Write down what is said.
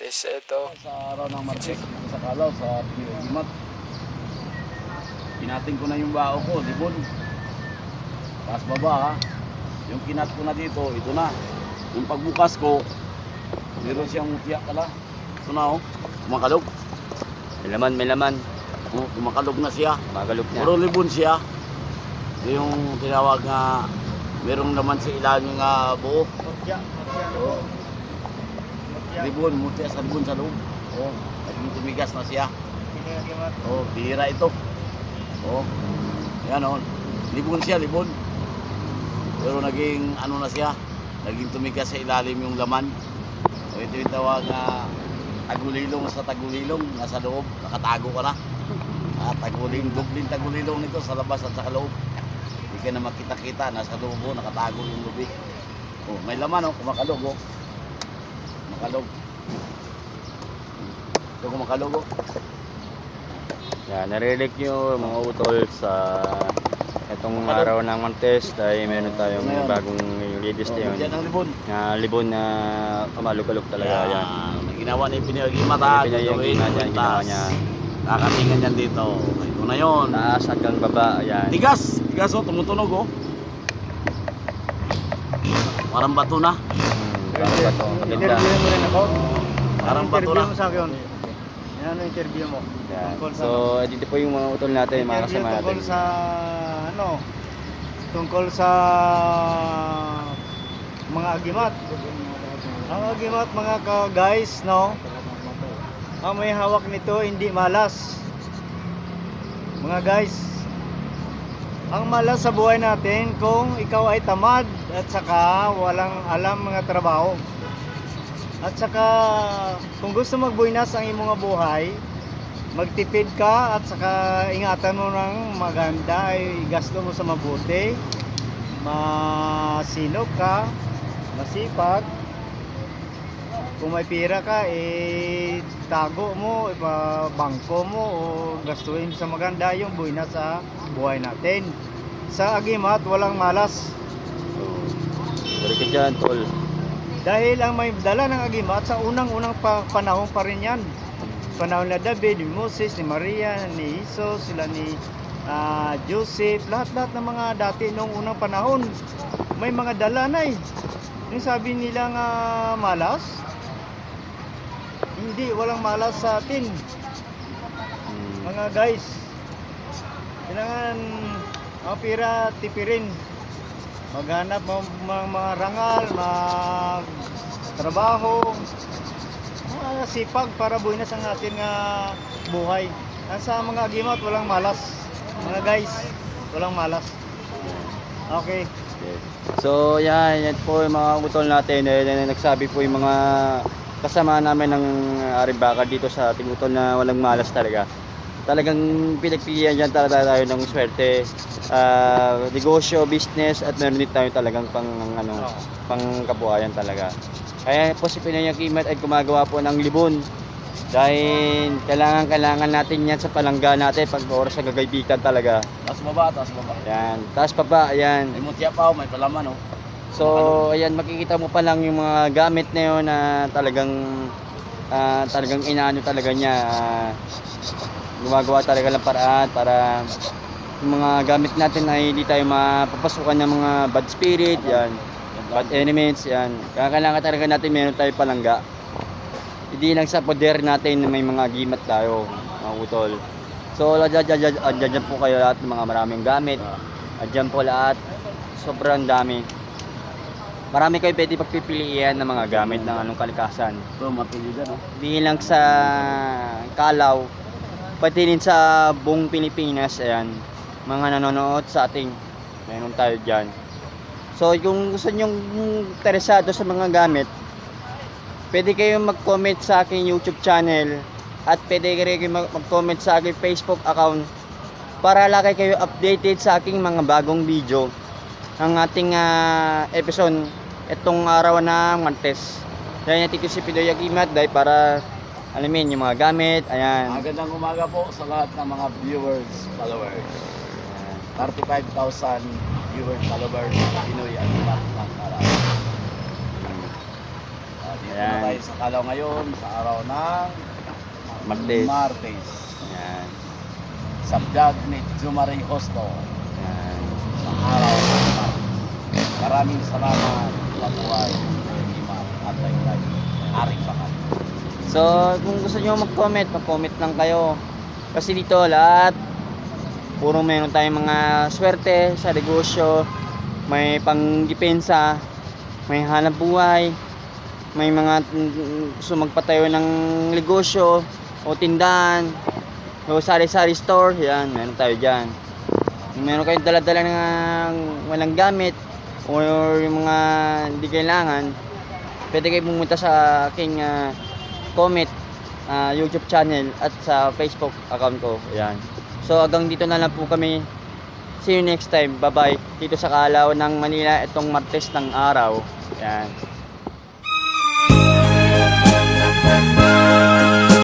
Martes. Ito. Sa araw ng Martes, sa Kalaw, sa Gimat. Kinating ko na yung bao ko, libon. Taas baba ha. Yung kinat ko na dito, ito na. Yung pagbukas ko, meron siyang mutya pala. Ito na oh, kumakalog. May laman. Oh, kumakalog na siya. Magalog niya. Puro libon siya. Ito yung tinawag nga, merong naman sa ilalim nga buo. Mutya. Oh. Libon, mutya sa libon sa loob. Oh, naging tumigas na siya. Kinagimat. Oh, bihira ito. Oh. Yan oh. Libon siya, libon. Pero naging ano na siya, naging tumigas sa ilalim yung laman. So ito yung tawag na tagulilong sa tagulilong, nasa loob, nakatago ka na. Dubling tagulilong nito sa labas at sa loob. Hindi ka na makita-kita, nasa loob, nakatago yung lubi. Oh, may laman oh, kumakalog oh. Kumakalog. Ito kumakalog oh. Yan, narinig nyo mga utol sa itong araw ng Martes dahil meron tayong bagong ladies na yun. Yan ang libon. Na libon na kamalog-alog talaga yan. May ginawa na yung pinagimat ha. Pinagimat yan, ginawa niya. Kakatingan yan dito. Ito na yun. Taas hanggang baba, yan. Tigas! Tigas oh, tumutunog oh. Parang bato na. Parang bato, maganda. Interview mo rin ako. Parang bato Interview na. mo sa akin. Yan ang interview mo. Yan. Tungkol sa So, dito po yung mga utol natin, mga interview kasama natin. tungkol sa ano? Tungkol sa mga agimat. Ang agimat mga guys, no? Ang may hawak nito hindi malas. Mga guys, ang malas sa buhay natin kung ikaw ay tamad at saka walang alam mga trabaho. At saka kung gusto magbuinas ang imong buhay, magtipid ka at saka ingatan mo ng maganda, ay gasto mo sa mabuti, masinop ka, masipag. Kung may pira ka, tago mo, ipabangko mo o gastuin sa maganda yung buinas sa buhay natin. Sa agimat, walang malas. Balik ka dyan, tol. Dahil ang may dala ng agimat sa unang-unang panahon pa rin yan. Panahon na David, ni Moses, ni Maria, ni Jesus, sila ni Joseph, lahat-lahat ng mga dati noong unang panahon. May mga dala na eh. Yung sabi nila nga malas, hindi, walang malas sa atin. Mga guys, kailangan ang pira tipirin. Maghanap mga rangal, magtrabaho, sipag para buhinas ang ating buhay. Sa mga agimat, walang malas. Mga guys, walang malas. Okay. So yan po yung mga utol natin. Nagsabi po yung mga kasama namin ng Arimbaka dito sa ating utol na walang malas talaga. Talagang pinagpilihan dyan talaga tayo ng swerte, negosyo, business, at meron din tayo talagang pang kabuhayan talaga. Kaya po si Pinoy Agimat ay gumagawa po ng libon dahil kailangan natin yan sa palangga natin pag oras sa gagaybikan talaga. Taas baba, taas baba. Yan, taas pa ba, yan. May mutya pa oh, may palaman oh. So ayan, makikita mo pa lang yung mga gamit na yun na talagang inaano talaga niya, gumagawa talaga ng paraan para yung mga gamit natin ay hindi tayo mapapasukan ng mga bad spirit, yan, bad elements, yan. Kailangan talaga natin meron tayo palangga. Hindi lang sa poder natin na may mga agimat tayo, mga utol. So andyan po kayo lahat ng mga maraming gamit. Andyan po lahat, sobrang dami. Marami kayo pwede pagpipilian ng mga gamit ng anong kalikasan. Ito, matindi dyan oh. Hindi lang sa Kalaw, pati din sa buong Pilipinas, ayan, mga nanonood sa ating, meron tayo dyan. So kung gusto nyong interesado sa mga gamit, pwede kayong mag-comment sa aking YouTube channel at pwede kayong mag-comment sa aking Facebook account para lagi kayo updated sa aking mga bagong video ng ating episode itong araw ng Martes. Dahil natin si Pinoy Agimat dahil para alamin yung mga gamit, ayan. Magandang umaga po sa lahat ng mga viewers, followers. 35,000 viewers, followers, Pinoy Agimat ng araw. Dito na Ayan. tayo tayo sa Kalaw ngayon sa araw ng Martes. Martes. Yan. Sa vlog ni Jumari Hosto Yan. sa araw ng Martes. Maraming salamat. Mabuhay. Iman at lain-lain. Aring bakat. So, kung gusto nyo mag-comment, mag-comment lang kayo. Kasi dito lahat, puro meron tayong mga swerte sa negosyo, may pangdepensa, may hanap buhay, may mga gusto magpatayo ng negosyo o tindahan, o sari-sari store, yan, meron tayo dyan. Kung meron kayong dala-dala ng walang gamit, o yung mga hindi kailangan, pwede kayo pumunta sa aking comment YouTube channel at sa Facebook account ko. Ayan. So hanggang dito na lang po kami. See you next time. Bye bye. Dito sa Kalaw ng Manila itong Martes ng araw. Ayan.